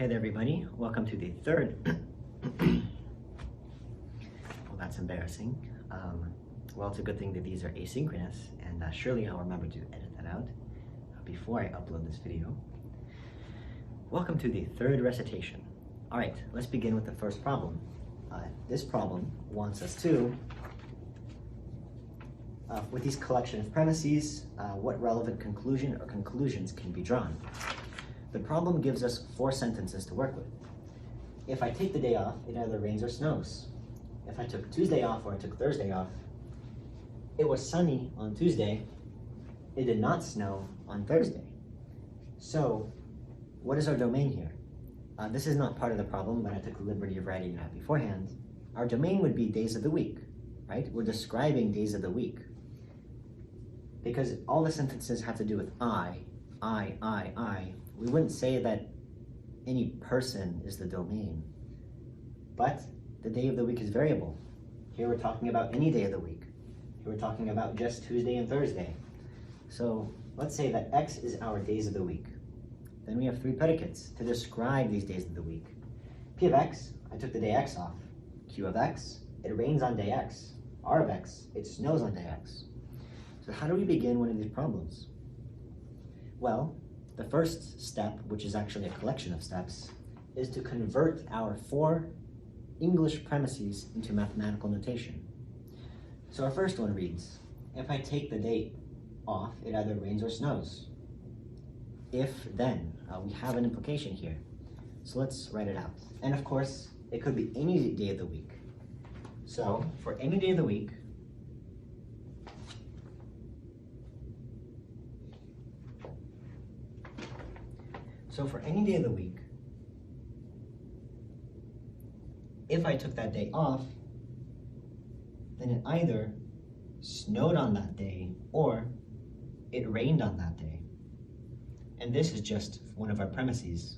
Hey there, everybody. Welcome to the third. Well, that's embarrassing. Well, it's a good thing that these are asynchronous, and surely I'll remember to edit that out before I upload this video. Welcome to the third recitation. All right, let's begin with the first problem. This problem wants us to, with these collection of premises, what relevant conclusion or conclusions can be drawn? The problem gives us 4 sentences to work with. If I take the day off, it either rains or snows. If I took Tuesday off or I took Thursday off, it was sunny on Tuesday, it did not snow on Thursday. So, what is our domain here? This is not part of the problem, but I took the liberty of writing it out beforehand. Our domain would be days of the week, right? We're describing days of the week. Because all the sentences have to do with I. We wouldn't say that any person is the domain, but the day of the week is variable. Here we're talking about any day of the week. Here we're talking about just Tuesday and Thursday. So let's say that X is our days of the week. Then we have 3 predicates to describe these days of the week. P of X, I took the day X off. Q of X, it rains on day X. R of X, it snows on day X. So how do we begin one of these problems? Well, the first step, which is actually a collection of steps, is to convert our 4 English premises into mathematical notation. So our first one reads, if I take the day off, it either rains or snows. If then, we have an implication here. So let's write it out. And of course, it could be any day of the week. So for any day of the week, if I took that day off, then it either snowed on that day or it rained on that day. And this is just one of our premises.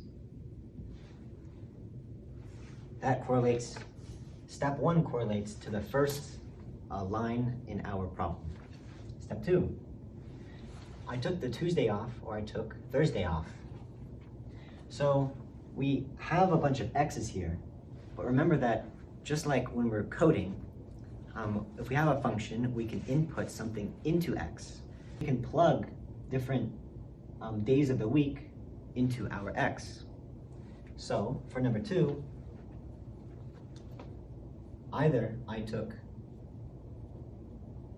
That correlates, step 1 correlates to the first line in our problem. Step 2, I took the Tuesday off or I took Thursday off. So we have a bunch of X's here, but remember that just like when we're coding, if we have a function, we can input something into X. We can plug different days of the week into our X. So for number 2, either I took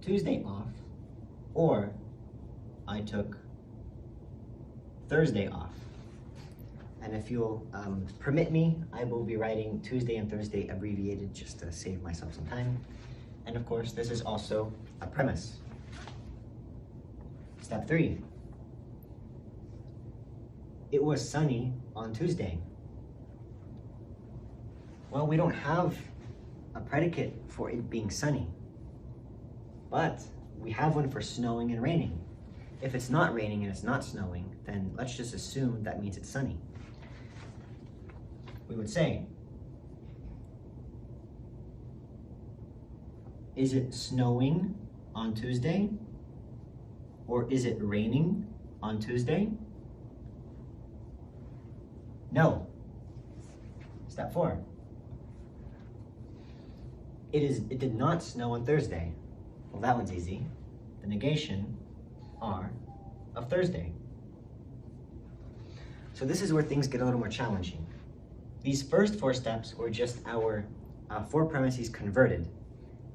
Tuesday off or I took Thursday off. And if you'll permit me, I will be writing Tuesday and Thursday abbreviated just to save myself some time. And of course, this is also a premise. Step 3. It was sunny on Tuesday. Well, we don't have a predicate for it being sunny, but we have one for snowing and raining. If it's not raining and it's not snowing, then let's just assume that means it's sunny. We would say, is it snowing on Tuesday? Or is it raining on Tuesday? No. Step 4. It did not snow on Thursday. Well, that one's easy. The negation, R, of Thursday. So this is where things get a little more challenging. These first 4 steps were just our 4 premises converted.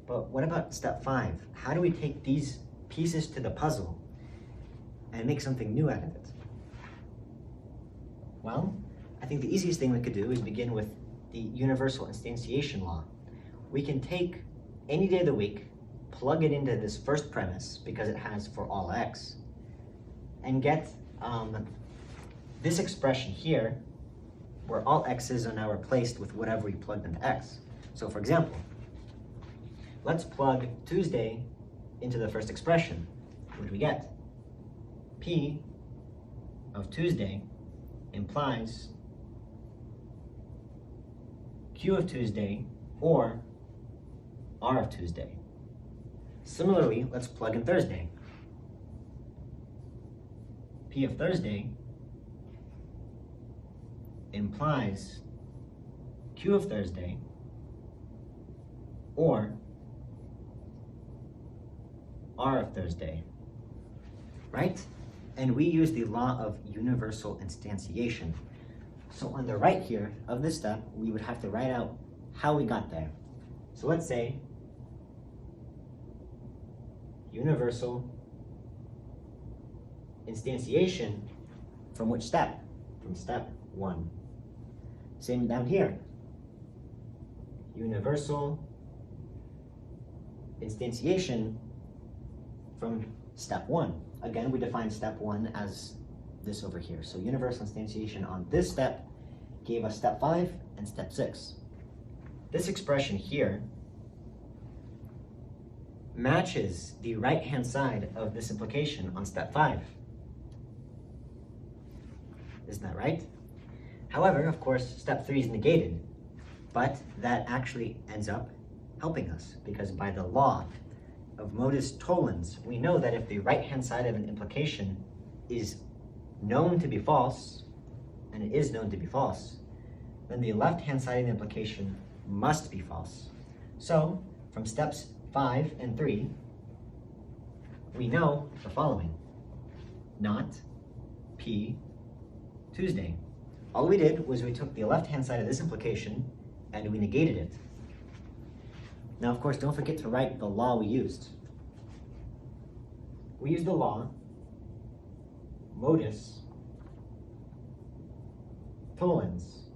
But what about step 5? How do we take these pieces to the puzzle and make something new out of it? Well, I think the easiest thing we could do is begin with the universal instantiation law. We can take any day of the week, plug it into this first premise because it has for all X, and get this expression here where all X's are now replaced with whatever we plugged into X. So for example, let's plug Tuesday into the first expression. What do we get? P of Tuesday implies Q of Tuesday or R of Tuesday. Similarly, let's plug in Thursday. P of Thursday implies Q of Thursday or R of Thursday, right? And we use the law of universal instantiation. So on the right here of this step, we would have to write out how we got there. So let's say universal instantiation from which step? From step 1. Same down here. Universal instantiation from step 1. Again, we define step 1 as this over here. So universal instantiation on this step gave us step 5 and step 6. This expression here matches the right-hand side of this implication on step 5. Isn't that right? However, of course, step 3 is negated, but that actually ends up helping us because by the law of modus tollens, we know that if the right-hand side of an implication is known to be false, and it is known to be false, then the left-hand side of the implication must be false. So, from steps 5 and 3, we know the following. Not P Tuesday. All we did was we took the left-hand side of this implication and we negated it. Now, of course, don't forget to write the law we used. We used the law modus tollens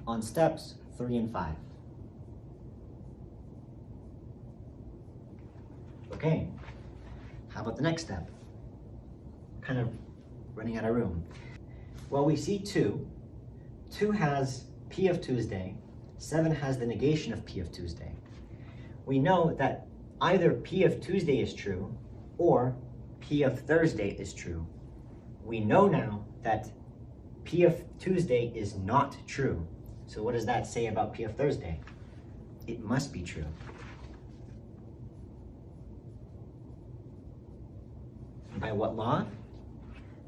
on steps 3 and 5. Okay, how about the next step? Kind of running out of room. Well, we see 2. 2 has P of Tuesday. 7 has the negation of P of Tuesday. We know that either P of Tuesday is true or P of Thursday is true. We know now that P of Tuesday is not true. So what does that say about P of Thursday? It must be true. By what law?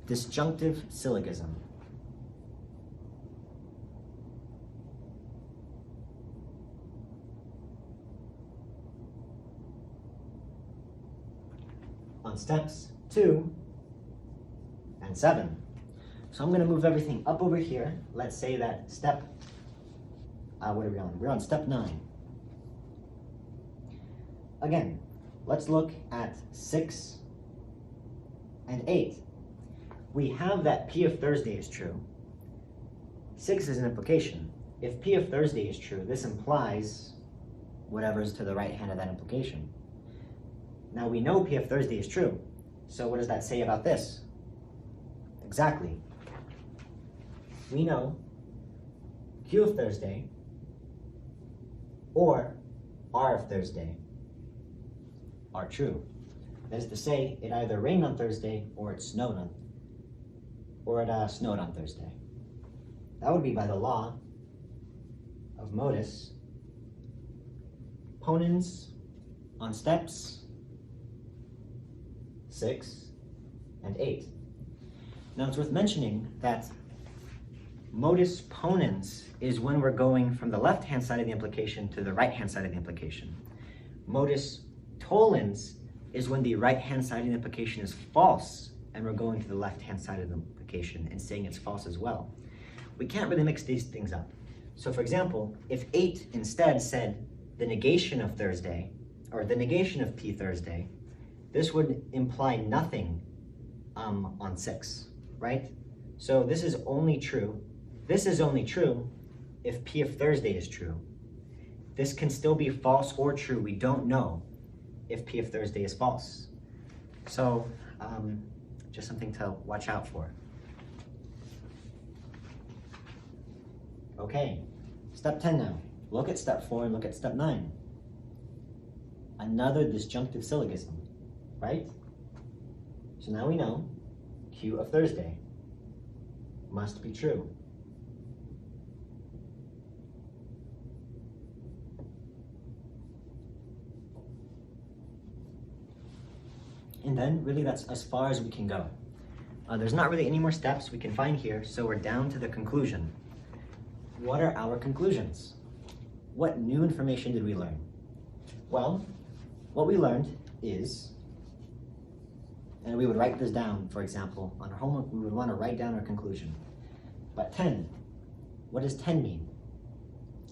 Disjunctive syllogism. On steps 2 and 7. So I'm going to move everything up over here. Let's say that step, what are we on? We're on step 9. Again, let's look at 6 and 8. We have that P of Thursday is true. 6 is an implication. If P of Thursday is true, this implies whatever's to the right hand of that implication. Now we know P of Thursday is true. So what does that say about this? Exactly. We know Q of Thursday or R of Thursday are true. That is to say, it either rained on Thursday or it snowed on Thursday. That would be by the law of modus ponens on steps 6 and 8. Now it's worth mentioning that modus ponens is when we're going from the left-hand side of the implication to the right-hand side of the implication. Modus tollens is when the right-hand side of the implication is false and we're going to the left-hand side of the implication and saying it's false as well. We can't really mix these things up. So for example, if 8 instead said the negation of Thursday, or the negation of P Thursday, this would imply nothing on 6, right? So this is only true. This is only true if P of Thursday is true. This can still be false or true. We don't know if P of Thursday is false. So just something to watch out for. Okay, step 10 now. Look at step 4 and look at step 9. Another disjunctive syllogism, right? So now we know Q of Thursday must be true. And then really that's as far as we can go. There's not really any more steps we can find here, so we're down to the conclusion. What are our conclusions? What new information did we learn? Well, what we learned is, and we would write this down, for example, on our homework, we would want to write down our conclusion. But 10, what does 10 mean?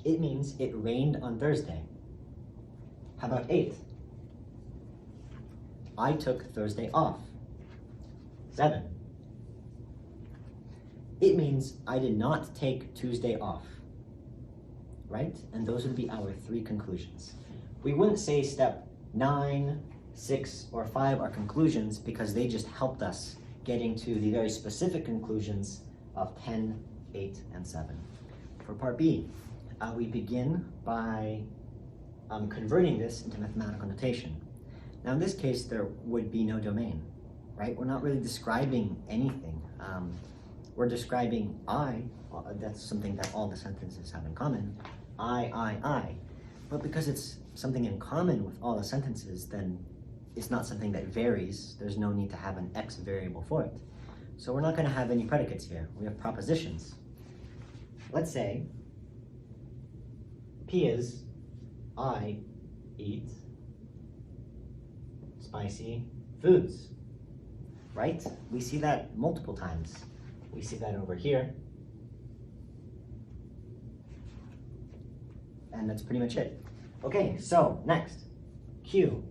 It means it rained on Thursday. How about 8? I took Thursday off. 7. It means I did not take Tuesday off, right? And those would be our 3 conclusions. We wouldn't say step 9, 6, or 5 are conclusions because they just helped us getting to the very specific conclusions of 10, 8, and 7. For part B, we begin by converting this into mathematical notation. Now in this case, there would be no domain, right? We're not really describing anything. We're describing I, that's something that all the sentences have in common, I. But because it's something in common with all the sentences, then it's not something that varies. There's no need to have an X variable for it. So we're not going to have any predicates here. We have propositions. Let's say P is I eat spicy foods, right? We see that multiple times. We see that over here. And that's pretty much it. Okay, so next, Q.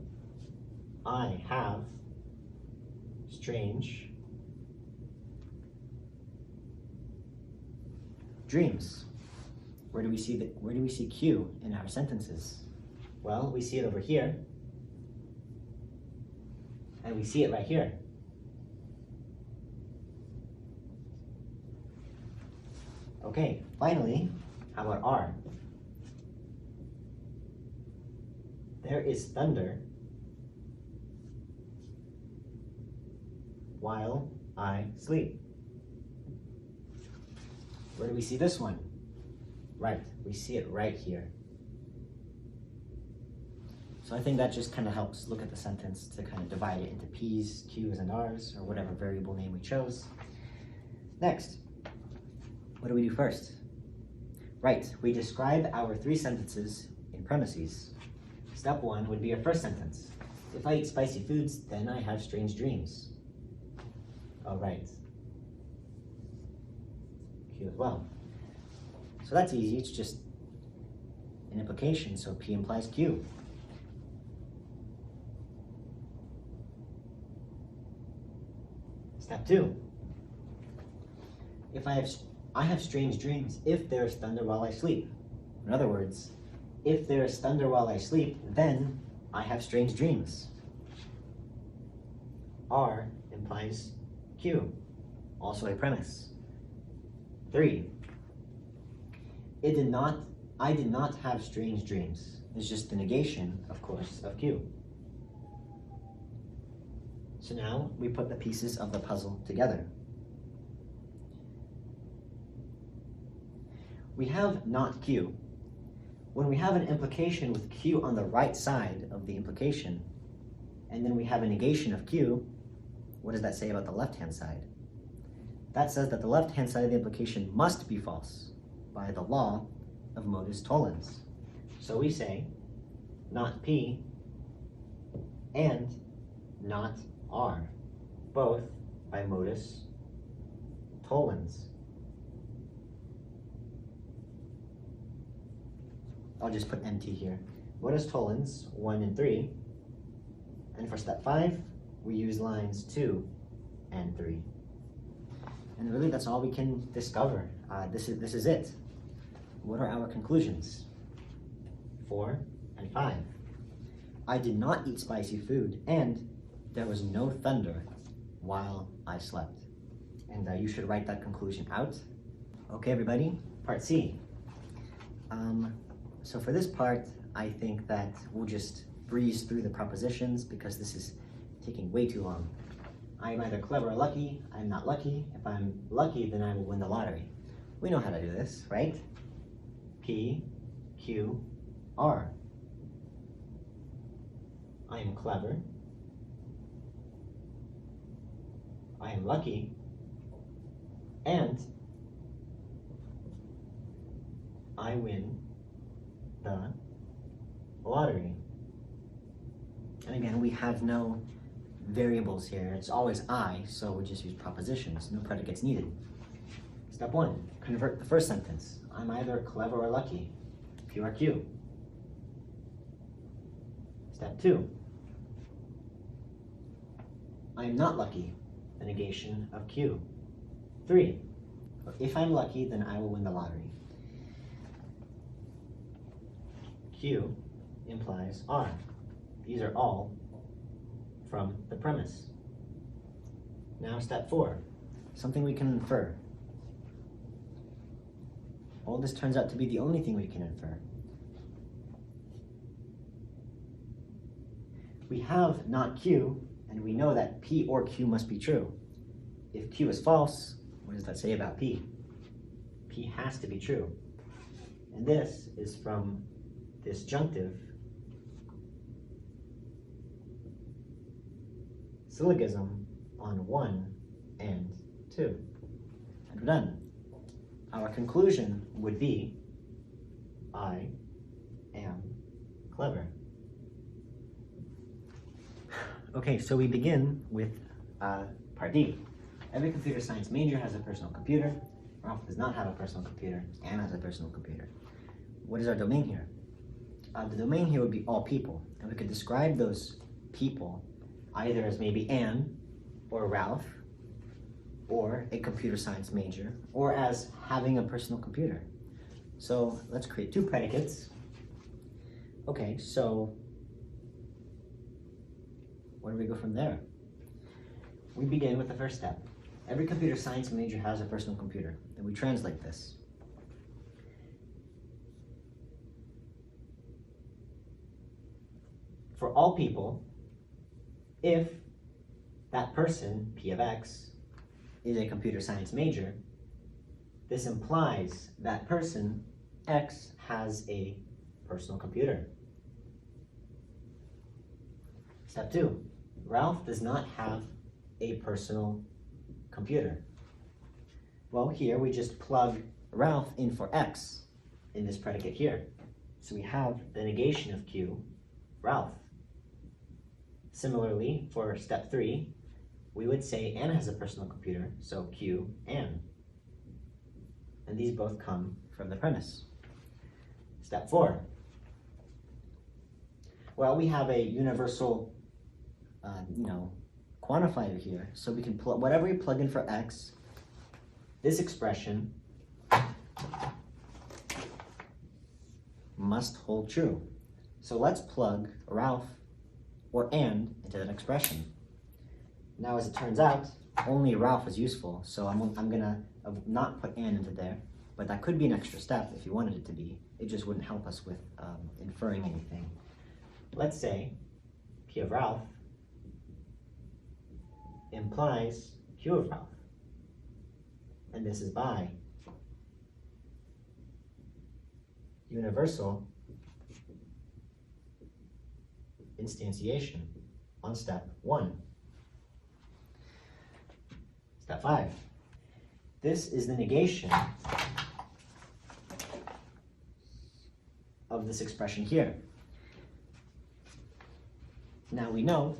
I have strange dreams. Where do we see Q in our sentences? Well, we see it over here. And we see it right here. Okay, finally, how about R? There is thunder while I sleep. Where do we see this one? Right, we see it right here. So I think that just kind of helps look at the sentence to kind of divide it into P's, Q's, and R's, or whatever variable name we chose. Next, what do we do first? Right, we describe our 3 sentences in premises. Step 1 would be our first sentence. If I eat spicy foods, then I have strange dreams. All right. Q as well. So that's easy, it's just an implication, so P implies Q. Step 2. If I have strange dreams if there is thunder while I sleep. In other words, if there is thunder while I sleep, then I have strange dreams. R implies Q, also a premise. 3. I did not have strange dreams. It's just the negation, of course, of Q. So now we put the pieces of the puzzle together. We have not Q. When we have an implication with Q on the right side of the implication, and then we have a negation of Q, what does that say about the left-hand side? That says that the left-hand side of the implication must be false by the law of modus tollens. So we say not P and not R, both by modus tollens. I'll just put MT here. Modus tollens 1 and 3. And for step 5, we use lines 2 and 3. And really that's all we can discover. This is it. What are our conclusions? 4 and 5. I did not eat spicy food, and there was no thunder while I slept. And you should write that conclusion out. Okay, everybody, part C. So for this part, I think that we'll just breeze through the propositions because this is taking way too long. I'm either clever or lucky. I'm not lucky. If I'm lucky, then I will win the lottery. We know how to do this, right? P, Q, R. I am clever. I am lucky. And I win the lottery. And again, we have no variables here. It's always I, so we just use propositions, no predicates needed. Step 1, convert the first sentence. I'm either clever or lucky, P or Q. Step 2, I am not lucky, the negation of Q. 3, if I'm lucky, then I will win the lottery. Q implies R. These are all from the premise. Now step 4, something we can infer. Well, this turns out to be the only thing we can infer. We have not Q, and we know that P or Q must be true. If Q is false, what does that say about P? P has to be true. And this is from disjunctive syllogism on 1 and 2. And we're done. Our conclusion would be, I am clever. Okay, so we begin with part D. Every computer science major has a personal computer. Ralph does not have a personal computer. Anne has a personal computer. What is our domain here? The domain here would be all people. And we could describe those people either as maybe Anne or Ralph or a computer science major or as having a personal computer. So let's create 2 predicates. Okay, so where do we go from there? We begin with the first step. Every computer science major has a personal computer, and we translate this. For all people, if that person, P of X, is a computer science major, this implies that person, X, has a personal computer. Step 2, Ralph does not have a personal computer. Well, here we just plug Ralph in for X in this predicate here. So we have the negation of Q, Ralph. Similarly, for step 3, we would say Anne has a personal computer, so Q, Anne. And these both come from the premise. Step 4. Well, we have a universal, quantifier here, so we can plug whatever we plug in for X, this expression must hold true. So let's plug Ralph or Anne into that expression. Now, as it turns out, only Ralph is useful, so I'm gonna not put Anne into there, but that could be an extra step if you wanted it to be. It just wouldn't help us with inferring anything. Let's say P of Ralph implies Q of Ralph, and this is by universal instantiation on step 1. Step 5. This is the negation of this expression here. Now we know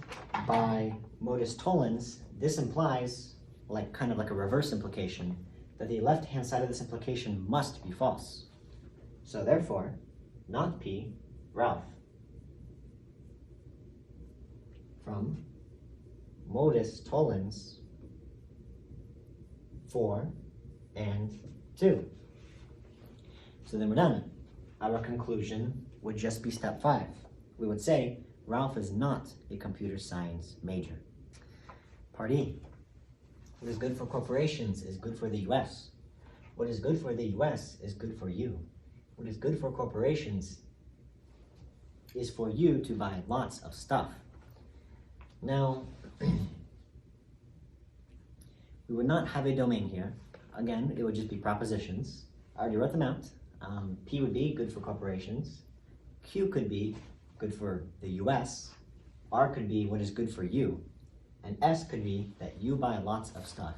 by modus tollens, this implies kind of like a reverse implication, that the left-hand side of this implication must be false. So therefore, not P, Ralph. From modus tollens 4 and 2. So then we're done. Our conclusion would just be step 5. We would say Ralph is not a computer science major. Part E. What is good for corporations is good for the US. What is good for the US is good for you. What is good for corporations is for you to buy lots of stuff. Now, we would not have a domain here. Again, it would just be propositions. I already wrote them out. P would be good for corporations. Q could be good for the US. R could be what is good for you. And S could be that you buy lots of stuff.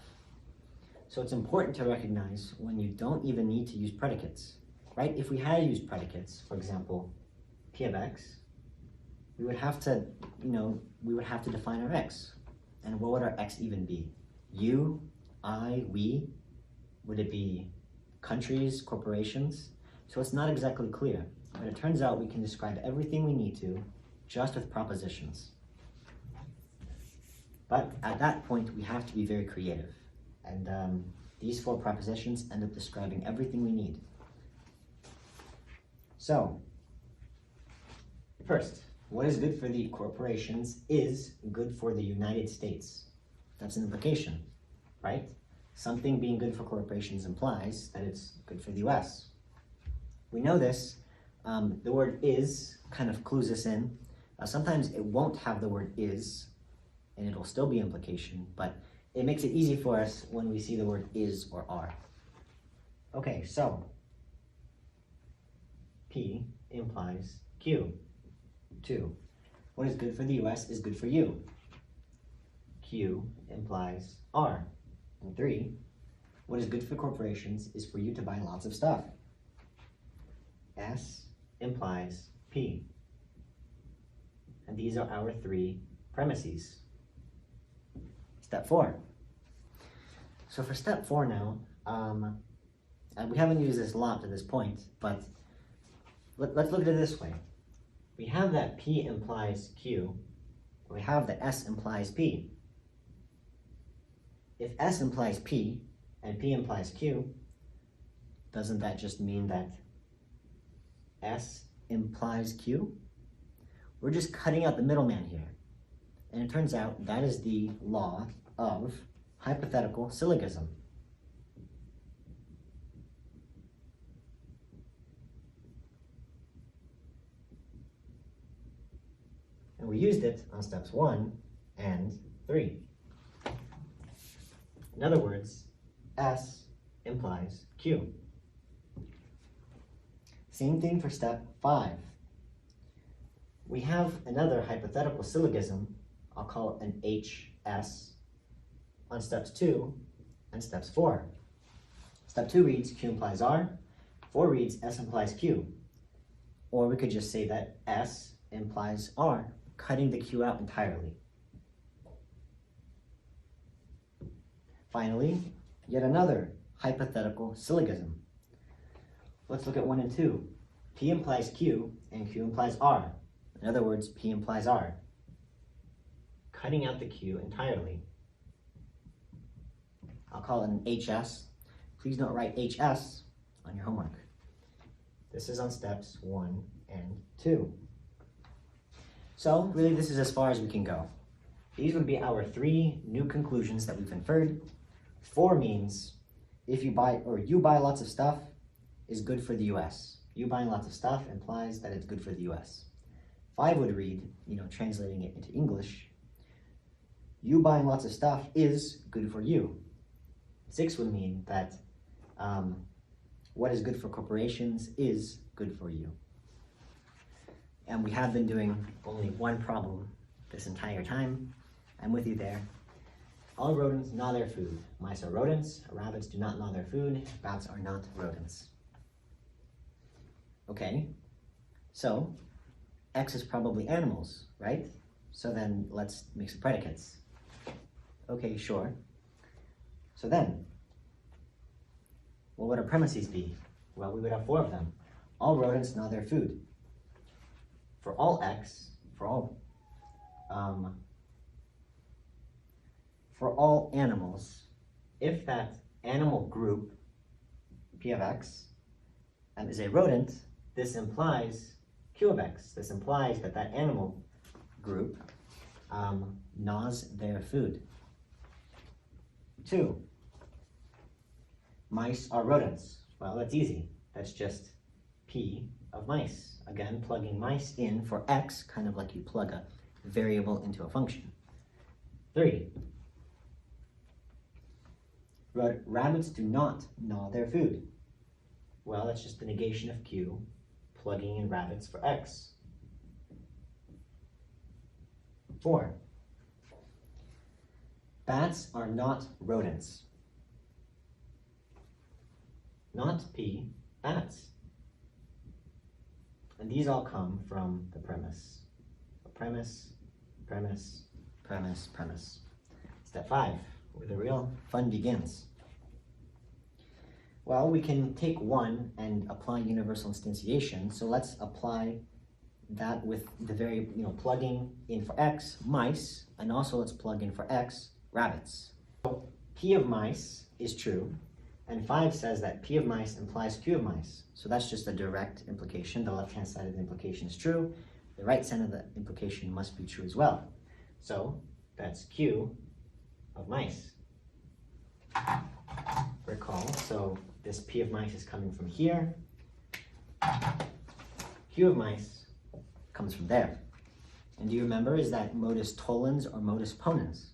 So it's important to recognize when you don't even need to use predicates. right? If we had used predicates, for example, P of x, we would have to, we would have to define our x. And what would our x even be? You, I, we? Would it be countries, corporations? So it's not exactly clear, but it turns out we can describe everything we need to just with propositions. But at that point, we have to be very creative. And these 4 propositions end up describing everything we need. So, first, what is good for the corporations is good for the United States. That's an implication, right? Something being good for corporations implies that it's good for the US. We know this. The word is kind of clues us in. Sometimes it won't have the word is, and it'll still be implication, but it makes it easy for us when we see the word is or are. Okay, so P implies Q. 2. What is good for the US is good for you. Q implies R. And 3. What is good for corporations is for you to buy lots of stuff. S implies P. And these are our 3 premises. Step 4. So for step 4 now, and we haven't used this a lot to this point, but let's look at it this way. We have that P implies Q, and we have that S implies P. If S implies P and P implies Q, doesn't that just mean that S implies Q? We're just cutting out the middleman here. And it turns out that is the law of hypothetical syllogism. And we used it on steps 1 and 3. In other words, S implies Q. Same thing for step 5. We have another hypothetical syllogism, I'll call it an HS, on steps 2 and steps 4. Step 2 reads Q implies R, 4 reads S implies Q. Or we could just say that S implies R, cutting the Q out entirely. Finally, yet another hypothetical syllogism. Let's look at 1 and 2. P implies Q and Q implies R. In other words, P implies R, cutting out the Q entirely. I'll call it an HS. Please don't write HS on your homework. This is on steps 1 and 2. So really this is as far as we can go. These would be our 3 new conclusions that we've inferred. 4 means if you buy lots of stuff is good for the US. You buying lots of stuff implies that it's good for the US. 5 would read, translating it into English, you buying lots of stuff is good for you. 6 would mean that what is good for corporations is good for you. And we have been doing only one problem this entire time. I'm with you there. All rodents gnaw their food. Mice are rodents, rabbits do not gnaw their food, bats are not rodents. Okay, so X is probably animals, right? So then let's make some predicates. Okay, sure. So then, what would our premises be? Well, we would have 4 of them. All rodents gnaw their food. For all X, for all animals, if that animal group, P of X, is a rodent, this implies Q of X. This implies that that animal group gnaws their food. 2, mice are rodents. Well, that's easy. That's just P of mice. Again, plugging mice in for X, kind of like you plug a variable into a function. 3, rabbits do not gnaw their food. Well, that's just the negation of Q, plugging in rabbits for X. 4, bats are not rodents. Not P, bats. And these all come from the premise. Premise, premise, premise, premise. Step 5, where the real fun begins. Well, we can take 1 and apply universal instantiation. So let's apply that with the very, plugging in for x, mice, and also let's plug in for x, rabbits. So p of mice is true, and 5 says that p of mice implies q of mice. So that's just a direct implication. The left-hand side of the implication is true. The right side of the implication must be true as well. So that's q of mice. Recall, so this p of mice is coming from here. Q of mice comes from there. And do you remember, is that modus tollens or modus ponens?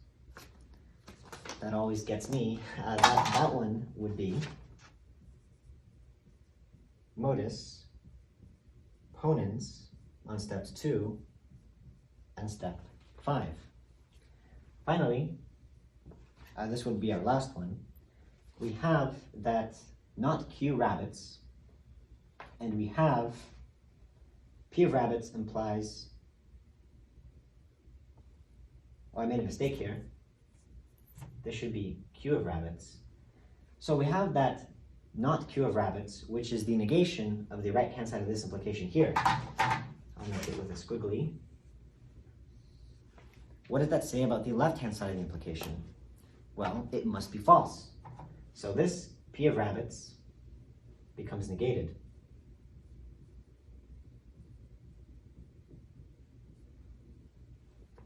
That always gets me. That one would be modus ponens on steps 2 and step 5. Finally, this would be our last one. We have that not Q rabbits, and we have P of rabbits implies, oh, I made a mistake here. This should be Q of rabbits. So we have that not Q of rabbits, which is the negation of the right-hand side of this implication here. I'll make it with a squiggly. What does that say about the left-hand side of the implication? Well, it must be false. So this P of rabbits becomes negated.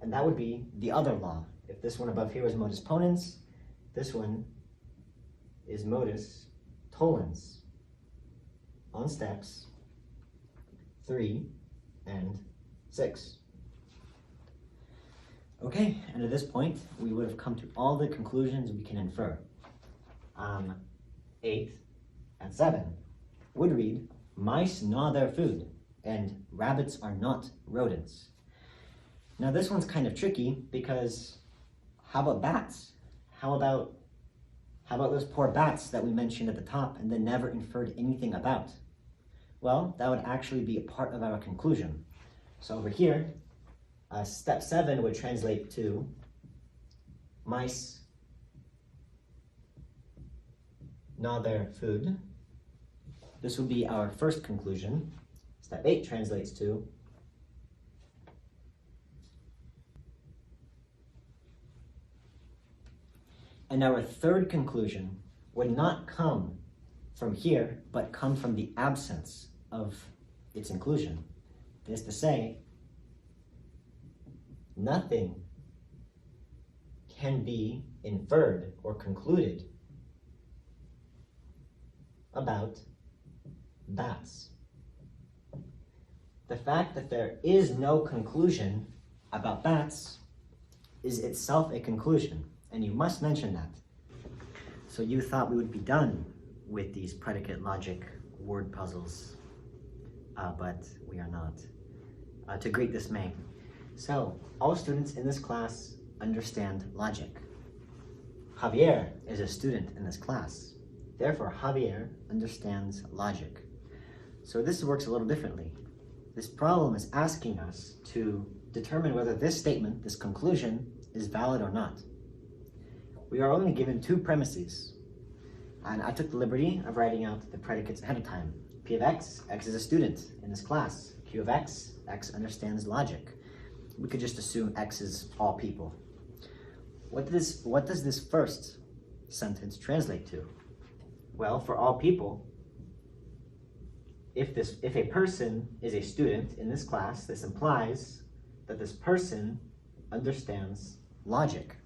And that would be the other law. If this one above here was modus ponens, this one is modus tollens on steps 3 and 6. Okay, and at this point, we would have come to all the conclusions we can infer. 8 and 7 would read, mice gnaw their food, and rabbits are not rodents. Now this one's kind of tricky because how about bats? How about those poor bats that we mentioned at the top and then never inferred anything about? Well, that would actually be a part of our conclusion. So over here, step 7 would translate to mice gnaw their food. This would be our first conclusion. Step 8 translates to and our third conclusion would not come from here, but come from the absence of its inclusion. That is to say, nothing can be inferred or concluded about bats. The fact that there is no conclusion about bats is itself a conclusion, and you must mention that. So you thought we would be done with these predicate logic word puzzles, but we are not. To great dismay. So, all students in this class understand logic. Javier is a student in this class. Therefore, Javier understands logic. So this works a little differently. This problem is asking us to determine whether this statement, this conclusion, is valid or not. We are only given 2 premises. And I took the liberty of writing out the predicates ahead of time. P of x, x is a student in this class. Q of x, x understands logic. We could just assume x is all people. What does this first sentence translate to? Well, for all people, if a person is a student in this class, this implies that this person understands logic.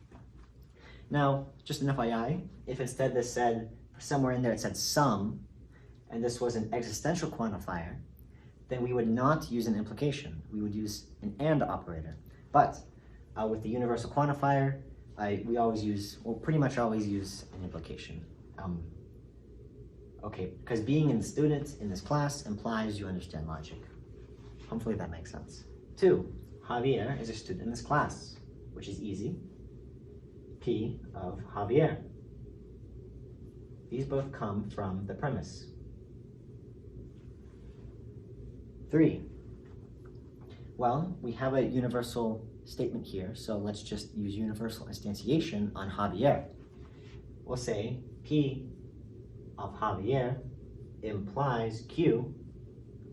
Now, just an FYI, if instead this said, somewhere in there it said some, and this was an existential quantifier, then we would not use an implication. We would use an and operator. But with the universal quantifier, we always use, well, pretty much always use an implication. Okay, because being a student in this class implies you understand logic. Hopefully that makes sense. 2, Javier is a student in this class, which is easy. P of Javier. These both come from the premise. 3. Well, we have a universal statement here, so let's just use universal instantiation on Javier. We'll say P of Javier implies Q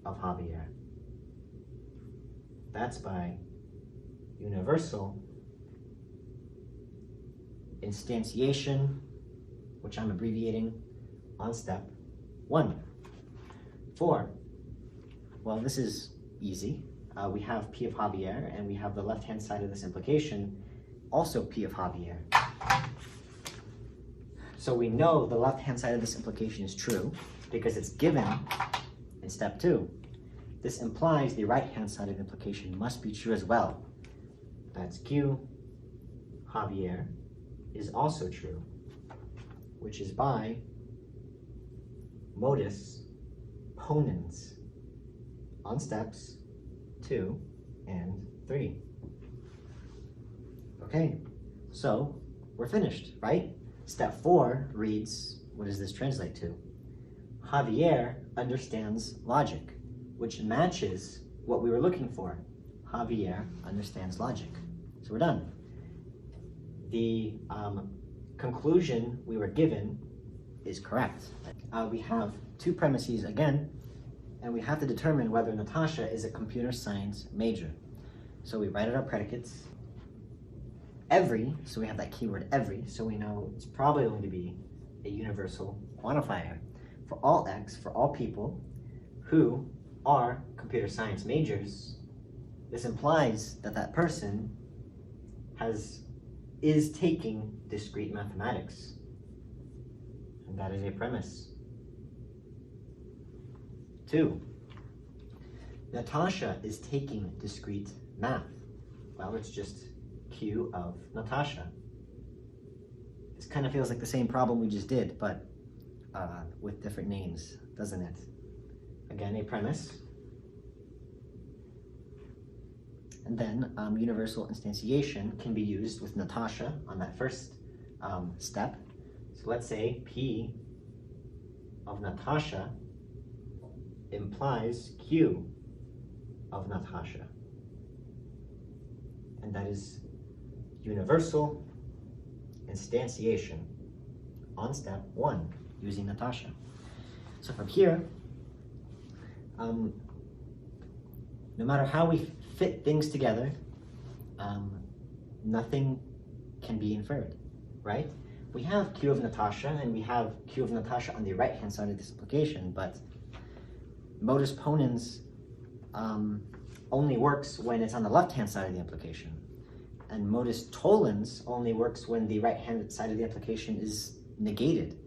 of Javier. That's by universal instantiation, which I'm abbreviating, on step 1. 4. Well, this is easy. We have P of Javier, and we have the left-hand side of this implication, also P of Javier. So we know the left-hand side of this implication is true because it's given in step 2. This implies the right-hand side of the implication must be true as well. That's Q Javier is also true, which is by modus ponens on steps 2 and 3. Okay, so we're finished, right? Step 4 reads, what does this translate to? Javier understands logic, which matches what we were looking for. Javier understands logic. So we're done. The conclusion we were given is correct. We have 2 premises again, and we have to determine whether Natasha is a computer science major. So we write out our predicates. Every, so we have that keyword every, so we know it's probably going to be a universal quantifier. For all X, for all people who are computer science majors, this implies that that person is taking discrete mathematics. And that is a premise. 2. Natasha is taking discrete math. Well, it's just Q of Natasha. This kind of feels like the same problem we just did, but with different names, doesn't it? Again, a premise. And then universal instantiation can be used with Natasha on that first step. So let's say P of Natasha implies Q of Natasha. And that is universal instantiation on step 1 using Natasha. So from here, no matter how we fit things together, nothing can be inferred, right? We have Q of Natasha, and we have Q of Natasha on the right-hand side of this implication, but modus ponens only works when it's on the left-hand side of the implication. And modus tollens only works when the right-hand side of the implication is negated.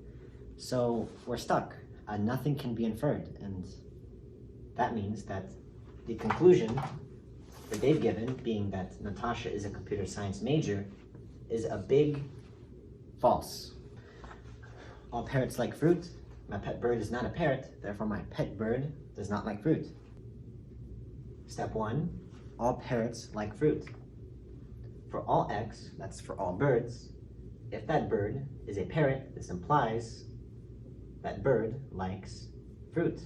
So we're stuck. Nothing can be inferred, and that means that the conclusion that they've given, being that Natasha is a computer science major, is a big false. All parrots like fruit. My pet bird is not a parrot, therefore my pet bird does not like fruit. Step 1, all parrots like fruit. For all X, that's for all birds, if that bird is a parrot, this implies that bird likes fruit.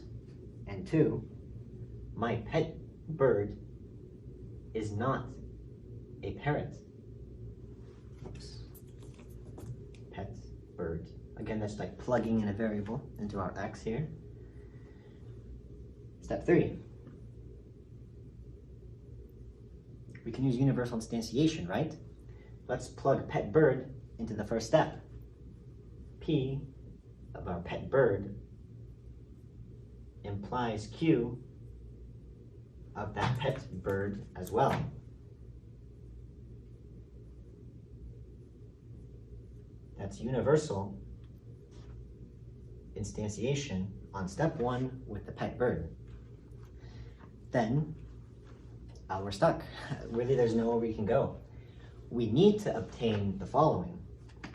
And 2, my pet bird is not a parrot. Oops. Pet bird. Again, that's like plugging in a variable into our X here. Step 3. We can use universal instantiation, right? Let's plug pet bird into the first step. P of our pet bird implies Q of that pet bird as well. That's universal instantiation on step 1 with the pet bird. Then we're stuck. Really, there's nowhere we can go. We need to obtain the following.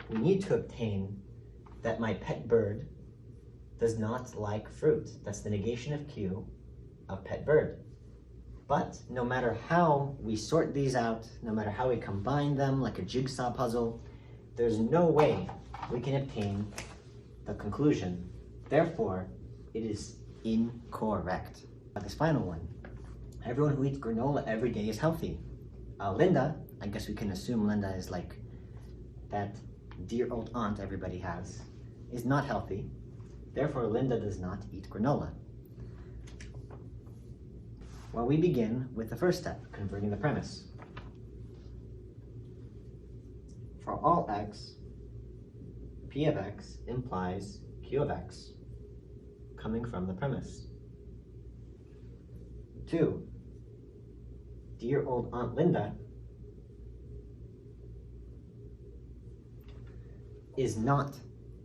We need to obtain that my pet bird does not like fruit. That's the negation of Q of pet bird. But no matter how we sort these out, no matter how we combine them like a jigsaw puzzle, there's no way we can obtain the conclusion. Therefore, it is incorrect. This final one. Everyone who eats granola every day is healthy. Linda, I guess we can assume Linda is like that dear old aunt everybody has, is not healthy. Therefore, Linda does not eat granola. Well, we begin with the first step, converting the premise. For all x, p of x implies q of x, coming from the premise. 2. Dear old Aunt Linda is not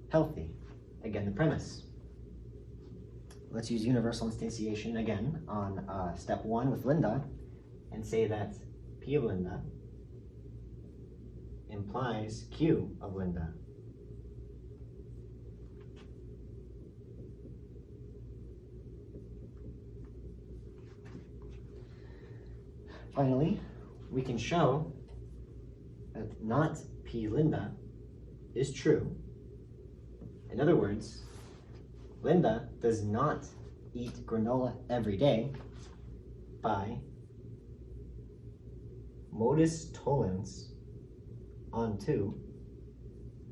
healthy. Again, the premise. Let's use universal instantiation again on step 1 with Linda and say that P of Linda implies Q of Linda. Finally, we can show that not P Linda is true. In other words, Linda does not eat granola every day by modus tollens on 2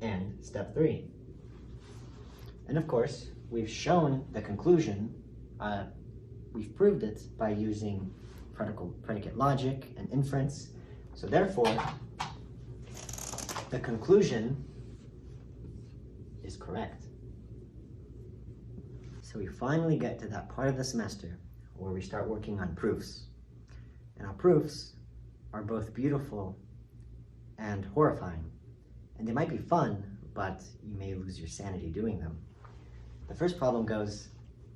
and step 3. And of course, we've shown the conclusion, we've proved it by using predicate logic and inference. So therefore, the conclusion is correct. So we finally get to that part of the semester where we start working on proofs. And our proofs are both beautiful and horrifying. And they might be fun, but you may lose your sanity doing them. The first problem goes,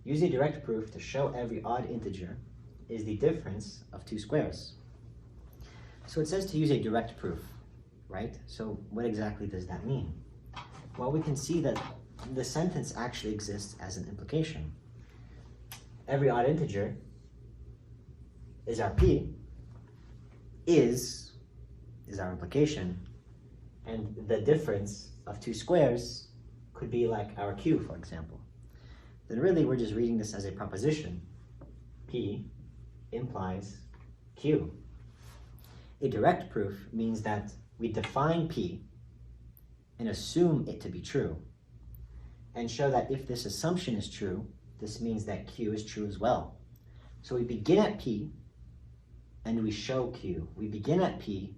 use a direct proof to show every odd integer is the difference of 2 squares. So it says to use a direct proof, right? So what exactly does that mean? Well, we can see that the sentence actually exists as an implication. Every odd integer is our P, is our implication, and the difference of 2 squares could be like our Q, for example. Then really we're just reading this as a proposition. P implies Q. A direct proof means that we define P and assume it to be true, and show that if this assumption is true, this means that Q is true as well. So we begin at P and we show Q. We begin at P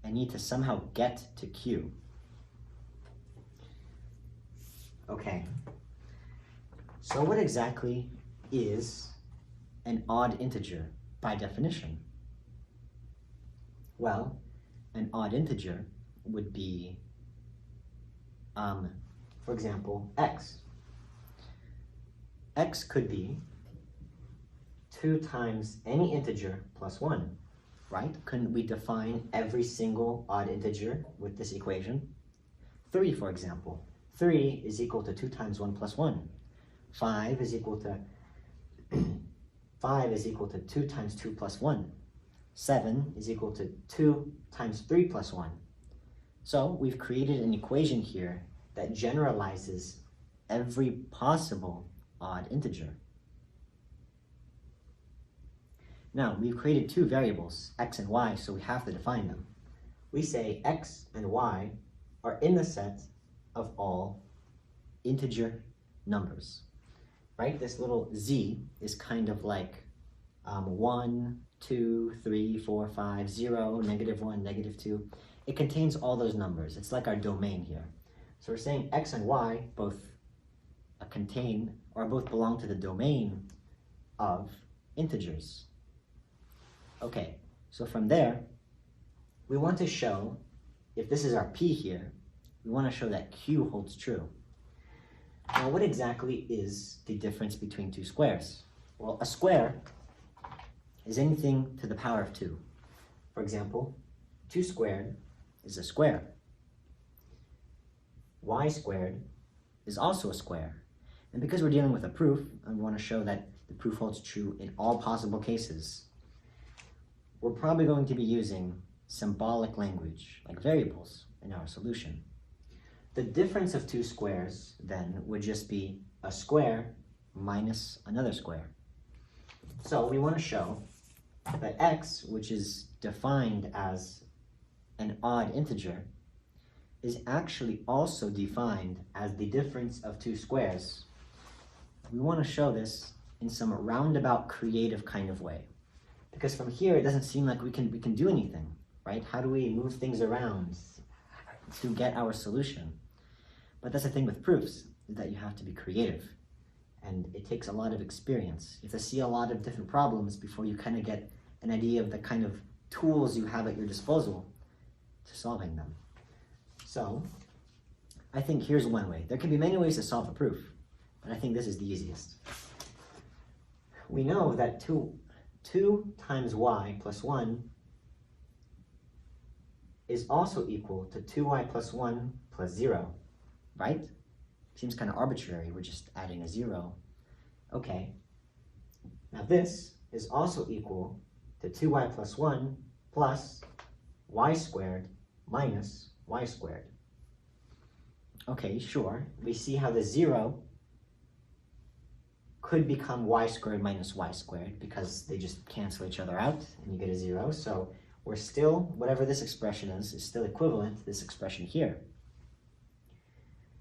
and need to somehow get to Q. Okay, so what exactly is an odd integer by definition? Well, an odd integer would be, for example, x. X could be 2 times any integer plus 1, right? Couldn't we define every single odd integer with this equation? 3, for example. 3 is equal to 2 times 1 plus 1. 5 is equal to 2 times 2 plus 1. 7 is equal to 2 times 3 plus 1. So we've created an equation here that generalizes every possible odd integer. Now, we've created 2 variables, x and y, so we have to define them. We say x and y are in the set of all integer numbers, right? This little z is kind of like 1, 2, 3, 4, 5, 0, -1, -2. It contains all those numbers. It's like our domain here. So we're saying x and y both both belong to the domain of integers. Okay, so from there, we want to show, if this is our P here, we want to show that Q holds true. Now, what exactly is the difference between 2 squares? Well, a square is anything to the power of 2. For example, 2 squared is a square. Y squared is also a square. And because we're dealing with a proof, and we want to show that the proof holds true in all possible cases, we're probably going to be using symbolic language, like variables, in our solution. The difference of 2 squares, then, would just be a square minus another square. So we want to show that x, which is defined as an odd integer, is actually also defined as the difference of two squares. We want to show this in some roundabout creative kind of way. Because from here, it doesn't seem like we can do anything, right? How do we move things around to get our solution? But that's the thing with proofs, is that you have to be creative. And it takes a lot of experience. You have to see a lot of different problems before you kind of get an idea of the kind of tools you have at your disposal to solving them. So, I think here's one way. There can be many ways to solve a proof, but I think this is the easiest. We know that 2 times y plus 1 is also equal to 2y plus 1 plus 0, right? Seems kind of arbitrary, we're just adding a 0. Okay, now this is also equal to 2y plus 1 plus y squared minus y squared. Okay, sure, we see how the 0 could become y squared minus y squared because they just cancel each other out and you get a 0. So we're still, whatever this expression is still equivalent to this expression here.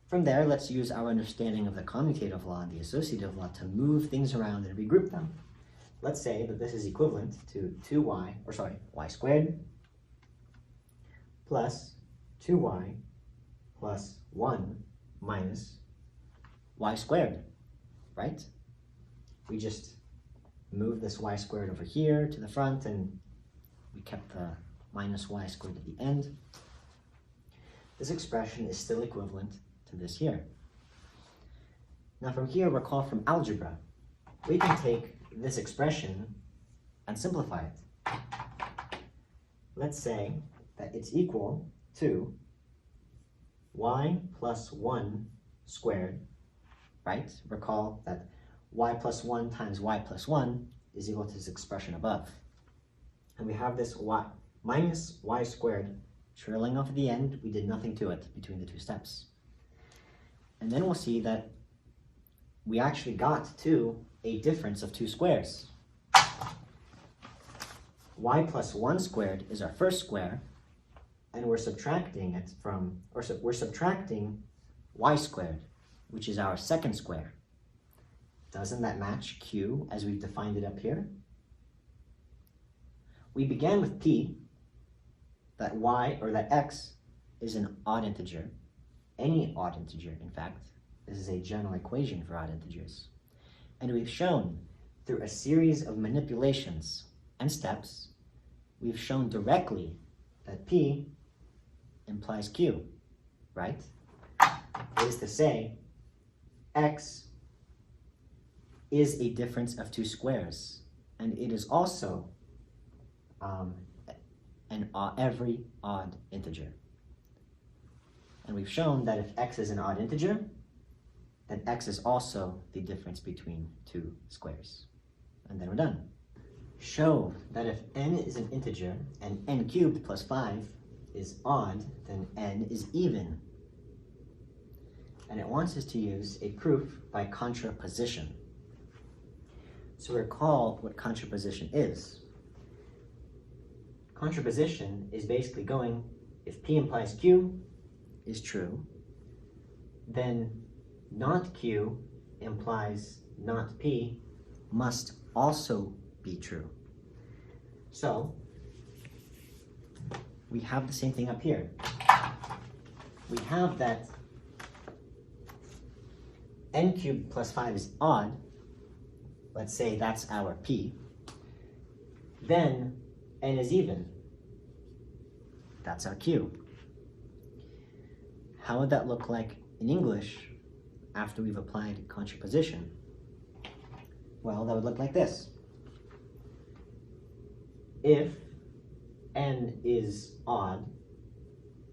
From there, let's use our understanding of the commutative law and the associative law to move things around and regroup them. Let's say that this is equivalent to y squared plus 2y plus 1 minus y squared, right? We just moved this y squared over here to the front and we kept the minus y squared at the end. This expression is still equivalent to this here. Now from here, recall from algebra, we can take this expression and simplify it. Let's say that it's equal to y plus 1 squared, right? Recall that y plus 1 times y plus 1 is equal to this expression above. And we have this y minus y squared trailing off at the end. We did nothing to it between the two steps. And then we'll see that we actually got to a difference of two squares. Y plus 1 squared is our first square, and we're subtracting it from, we're subtracting y squared, which is our second square. Doesn't that match Q as we've defined it up here? We began with P, that y, or that x, is an odd integer. Any odd integer, in fact. This is a general equation for odd integers. And we've shown, through a series of manipulations and steps, we've shown directly that P implies Q, right? That is to say, x is a difference of two squares, and it is also every odd integer. And we've shown that if x is an odd integer, then x is also the difference between two squares. And then we're done. Show that if n is an integer and n cubed plus 5 is odd, then n is even. And it wants us to use a proof by contraposition. So recall what contraposition is. Contraposition is basically going, if P implies Q is true, then not Q implies not P must also be true. So we have the same thing up here. We have that n cubed plus 5 is odd. Let's say that's our P. Then n is even. That's our Q. How would that look like in English after we've applied contraposition? Well, that would look like this. If n is odd,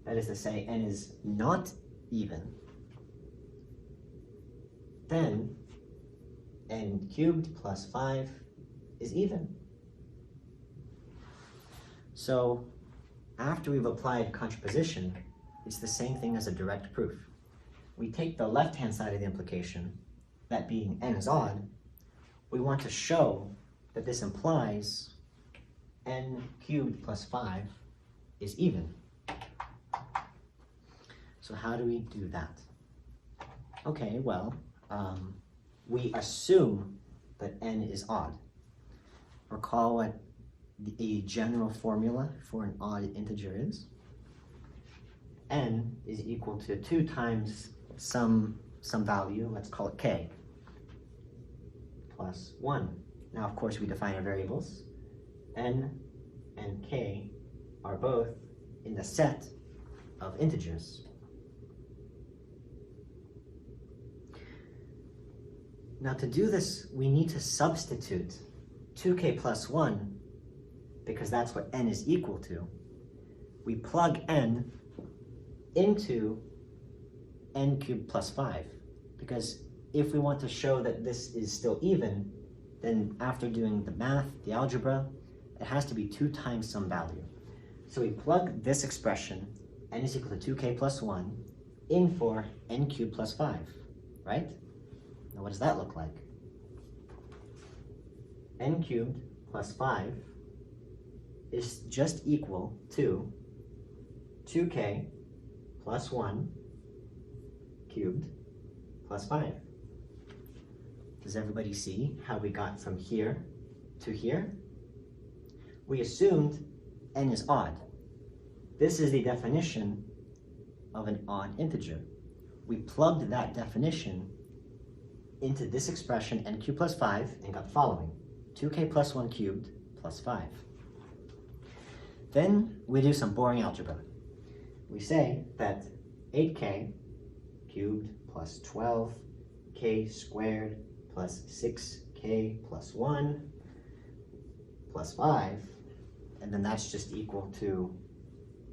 that is to say n is not even, then n cubed plus 5 is even. So after we've applied contraposition, it's the same thing as a direct proof. We take the left-hand side of the implication, that being n is odd, we want to show that this implies n cubed plus 5 is even. So how do we do that? Okay, well, we assume that n is odd. Recall what a general formula for an odd integer is. N is equal to 2 times some value, let's call it k, plus 1. Now, of course, we define our variables. N and k are both in the set of integers. Now, to do this, we need to substitute 2k plus 1, because that's what n is equal to. We plug n into n cubed plus 5, because if we want to show that this is still even, then after doing the math, the algebra, it has to be 2 times some value. So we plug this expression, n is equal to 2k plus 1, in for n cubed plus 5, right? Now what does that look like? N cubed plus 5 is just equal to 2k plus 1 cubed plus 5. Does everybody see how we got from here to here? We assumed n is odd. This is the definition of an odd integer. We plugged that definition into this expression, n cubed plus 5, and got the following: 2k plus 1 cubed plus 5. Then we do some boring algebra. We say that 8k cubed plus 12k squared plus 6k plus 1 plus 5, and then that's just equal to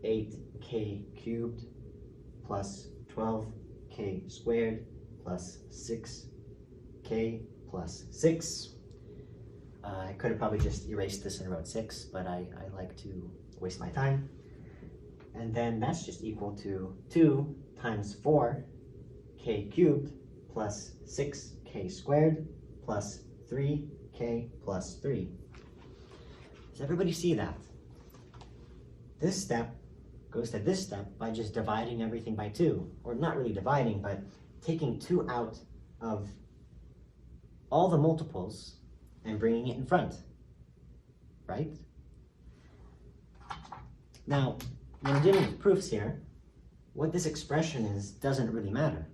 8k cubed plus 12k squared plus 6k plus 6. I could have probably just erased this and wrote 6, but I like to waste my time. And then that's just equal to 2 times 4k cubed plus 6k squared plus 3k plus 3. Does everybody see that? This step goes to this step by just dividing everything by 2. Or not really dividing, but taking 2 out of all the multiples and bringing it in front, right? Now, when we're dealing with proofs here, what this expression is doesn't really matter.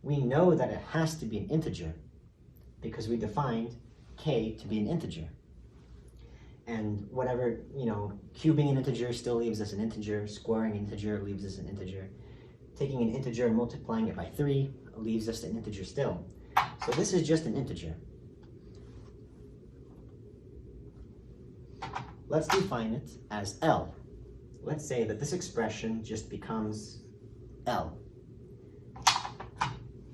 We know that it has to be an integer because we defined k to be an integer. And whatever, cubing an integer still leaves us an integer, squaring an integer leaves us an integer. Taking an integer and multiplying it by 3 leaves us an integer still. So this is just an integer. Let's define it as L. Let's say that this expression just becomes L.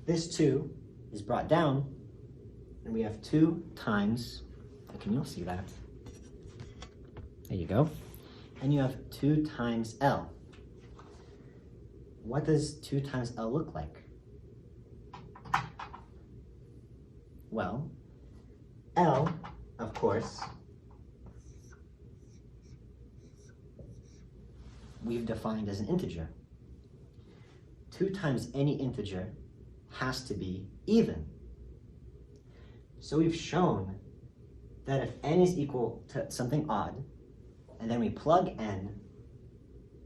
This 2 is brought down, and we have 2 times, you'll see that. There you go. And you have 2 times L. What does 2 times L look like? Well, L, of course, we've defined as an integer. 2 times any integer has to be even. So we've shown that if n is equal to something odd, and then we plug n,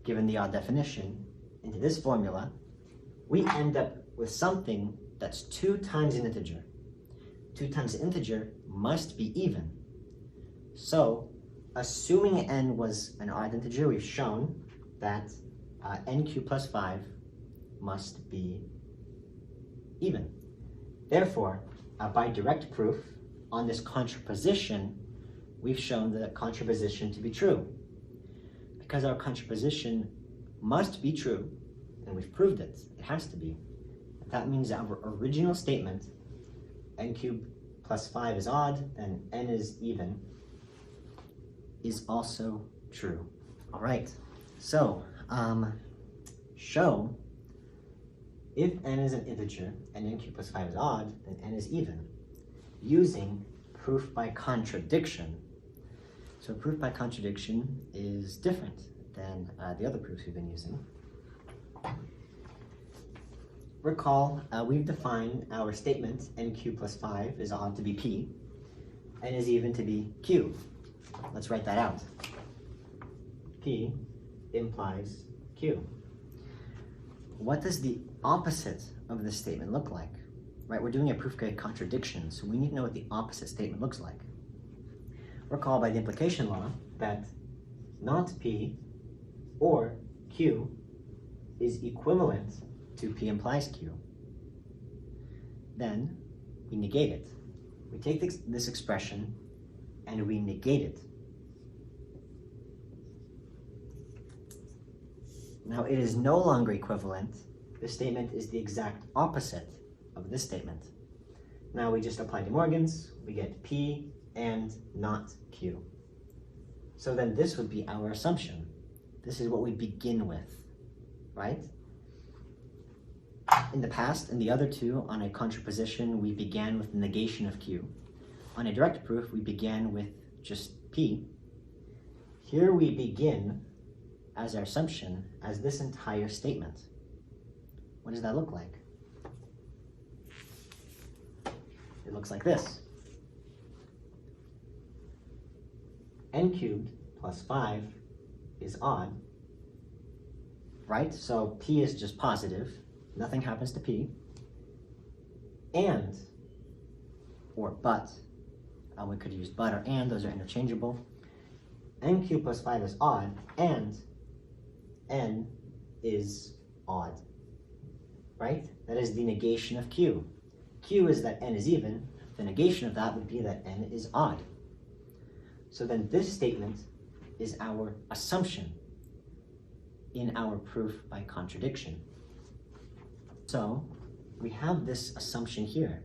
given the odd definition, into this formula, we end up with something that's 2 times an integer. 2 times an integer must be even. So, assuming n was an odd integer, we've shown that n cubed plus 5 must be even. Therefore, by direct proof, on this contraposition, we've shown the contraposition to be true. Because our contraposition must be true, and we've proved it, it has to be. That means our original statement, n cubed plus 5 is odd, and n is even, is also true. All right, so show if n is an integer and n cubed plus 5 is odd, then n is even, using proof by contradiction. So proof by contradiction is different than the other proofs we've been using. Recall, we've defined our statement nq plus 5 is odd to be p, and is even to be q. Let's write that out. P implies q. What does the opposite of this statement look like? Right, we're doing a proof by contradiction, so we need to know what the opposite statement looks like. Recall by the implication law that not p or q is equivalent to p implies q. Then we negate it. We take this expression and we negate it. Now it is no longer equivalent. This statement is the exact opposite of this statement. Now we just apply De Morgan's, we get p and not q. So then this would be our assumption. This is what we begin with, right? In the past, in the other two, on a contraposition, we began with the negation of q. On a direct proof, we began with just p. Here we begin as our assumption as this entire statement. What does that look like? It looks like this. N cubed plus 5 is odd, right? So p is just positive. Nothing happens to p. And, or but, we could use but or and, those are interchangeable. N cubed plus 5 is odd, and n is odd, right? That is the negation of q. Q is that n is even. The negation of that would be that n is odd. So then this statement is our assumption in our proof by contradiction. So we have this assumption here,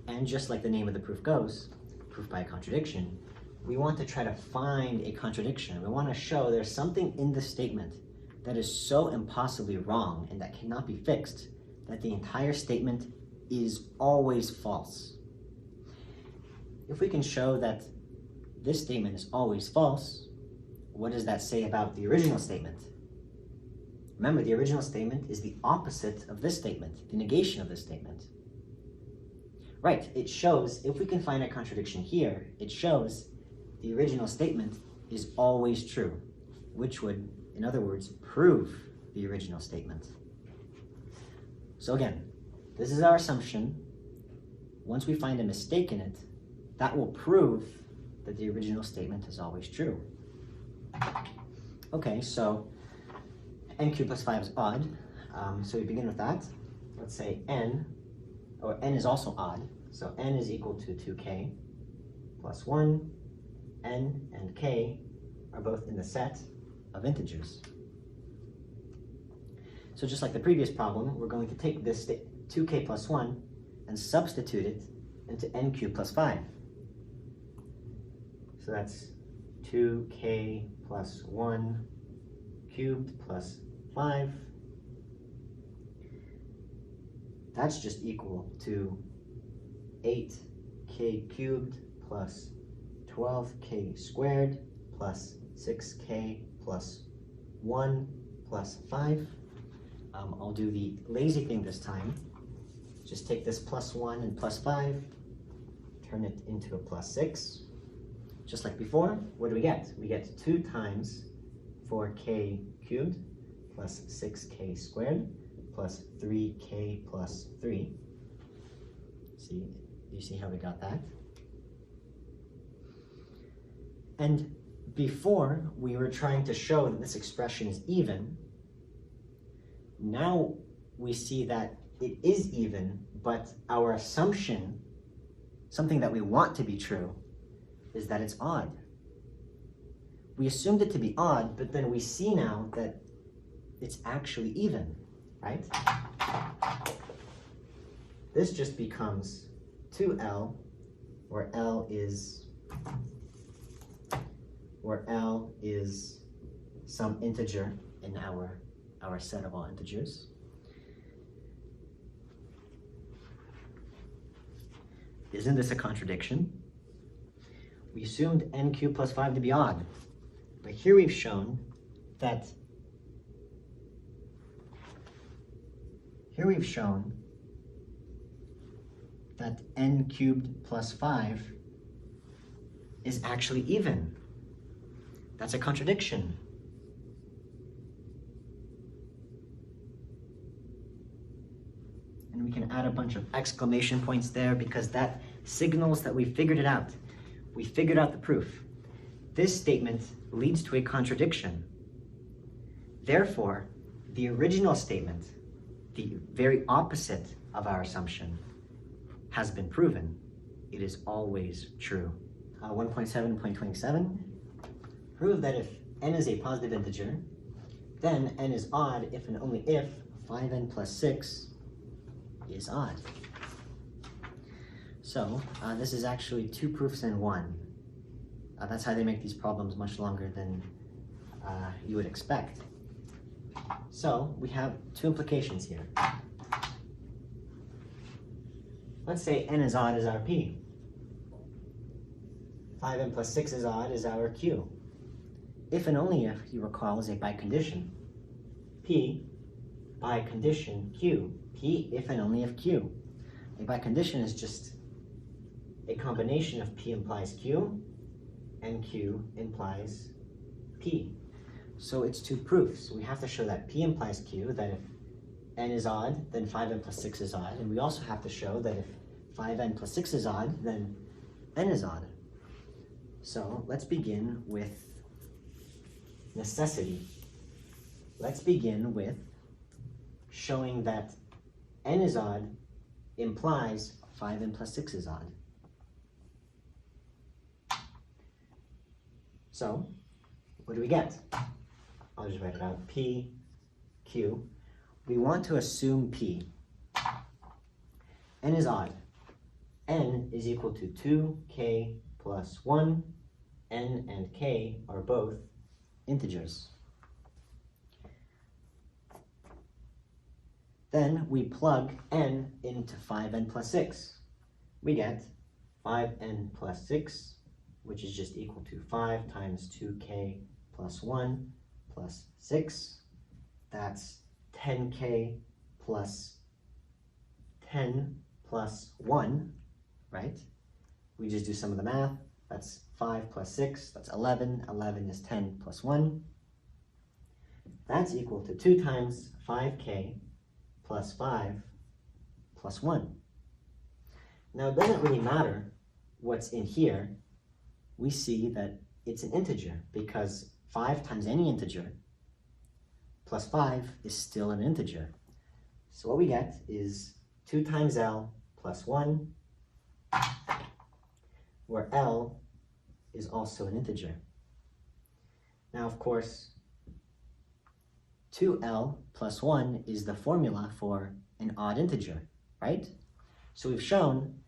and just like the name of the proof goes, proof by contradiction, we want to try to find a contradiction. We want to show there's something in this statement that is so impossibly wrong and that cannot be fixed that the entire statement is always false. If we can show that this statement is always false, what does that say about the original statement? Remember, the original statement is the opposite of this statement, the negation of this statement. Right, it shows, if we can find a contradiction here, it shows the original statement is always true, which would, in other words, prove the original statement. So again, this is our assumption. Once we find a mistake in it, that will prove that the original statement is always true. Okay, so n cubed plus 5 is odd, so we begin with that. Let's say n is also odd, so n is equal to 2k plus 1. N and k are both in the set of integers. So just like the previous problem, we're going to take this 2k plus 1 and substitute it into n cubed plus 5. So that's 2k plus 1 cubed plus 5. That's just equal to 8k cubed plus 12k squared plus 6k plus 1 plus 5. I'll do the lazy thing this time. Just take this plus 1 and plus 5, turn it into a plus 6. Just like before, what do we get? We get 2 times 4k cubed plus 6k squared plus 3k plus 3. See, you see how we got that? And before, we were trying to show that this expression is even. Now we see that it is even, but our assumption, something that we want to be true, is that it's odd. We assumed it to be odd, but then we see now that it's actually even, right? This just becomes 2L, where L is some integer in our set of all integers. Isn't this a contradiction? We assumed n cubed plus 5 to be odd. But here we've shown that n cubed plus 5 is actually even. That's a contradiction. And we can add a bunch of exclamation points there because that signals that we figured it out. We figured out the proof. This statement leads to a contradiction. Therefore, the original statement, the very opposite of our assumption, has been proven. It is always true. 1.7.27, prove that if n is a positive integer, then n is odd if and only if 5n plus 6 is odd. So this is actually two proofs in one. That's how they make these problems much longer than you would expect. So we have two implications here. Let's say n is odd is our p. 5n plus 6 is odd is our q. If and only if, you recall, is a bicondition. P by condition q. P if and only if q. A bicondition is just a combination of p implies q and q implies p. So it's two proofs. We have to show that p implies q, that if n is odd, then 5n plus 6 is odd. And we also have to show that if 5n plus 6 is odd, then n is odd. So let's begin with necessity. Let's begin with showing that n is odd implies 5n plus 6 is odd. So what do we get? I'll just write it out. P, Q. We want to assume P. N is odd. N is equal to 2k plus 1. N and k are both integers. Then we plug n into 5n plus 6. We get 5n plus 6, which is just equal to 5 times 2k plus 1 plus 6. That's 10k plus 10 plus 1, right? We just do some of the math. That's 5 plus 6, that's 11. 11 is 10 plus 1. That's equal to 2 times 5k plus 5 plus 1. Now it doesn't really matter what's in here. We see that it's an integer because 5 times any integer plus 5 is still an integer. So what we get is 2 times L plus 1, where L is also an integer. Now, of course, 2L plus 1 is the formula for an odd integer, right? So we've shown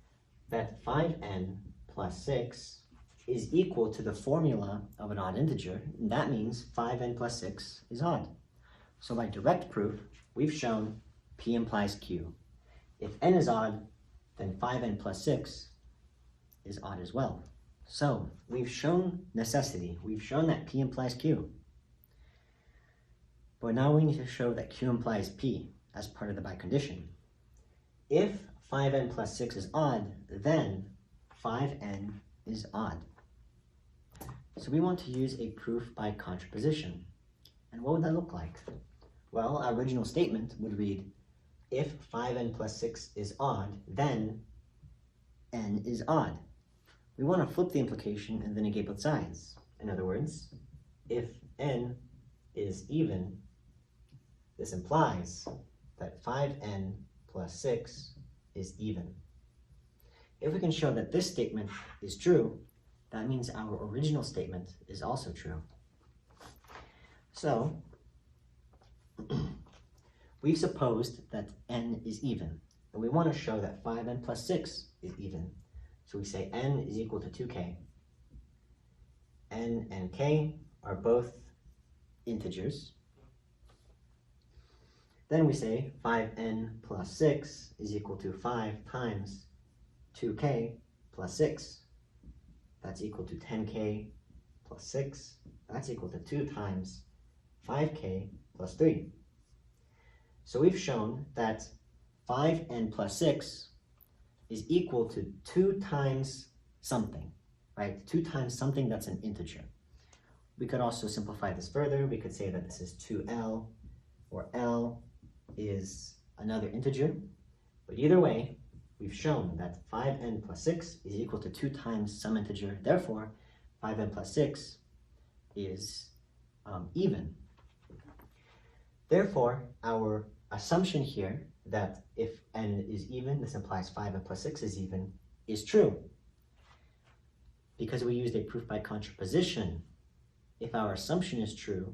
that 5n plus 6 is equal to the formula of an odd integer, and that means 5n plus 6 is odd. So by direct proof, we've shown P implies Q. If n is odd, then 5n plus 6 is odd as well. So we've shown necessity. We've shown that P implies Q. But now we need to show that Q implies P as part of the bicondition. If 5n plus 6 is odd, then 5n is odd. So we want to use a proof by contraposition. And what would that look like? Well, our original statement would read, if 5n plus 6 is odd, then n is odd. We want to flip the implication and then negate both sides. In other words, if n is even, this implies that 5n plus 6 is even. If we can show that this statement is true, that means our original statement is also true. So, we've supposed that n is even, and we want to show that 5n plus 6 is even. So we say n is equal to 2k. N and k are both integers. Then we say 5n plus 6 is equal to 5 times 2k plus 6. that's equal to 10k plus 6. That's equal to 2 times 5k plus 3. So we've shown that 5n plus 6 is equal to 2 times something, right? 2 times something that's an integer. We could also simplify this further. We could say that this is 2l, or l is another integer. But either way, we've shown that 5n plus 6 is equal to 2 times some integer. Therefore, 5n plus 6 is even. Therefore, our assumption here that if n is even, this implies 5n plus 6 is even, is true. Because we used a proof by contraposition, if our assumption is true,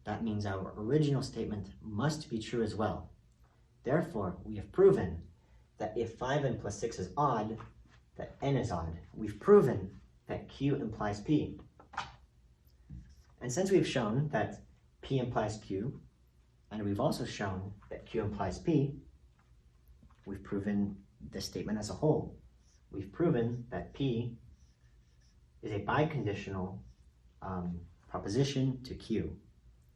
that means our original statement must be true as well. Therefore, we have proven that if 5n plus 6 is odd, that n is odd. We've proven that q implies p. And since we've shown that p implies q, and we've also shown that q implies p, we've proven this statement as a whole. We've proven that p is a biconditional proposition to q.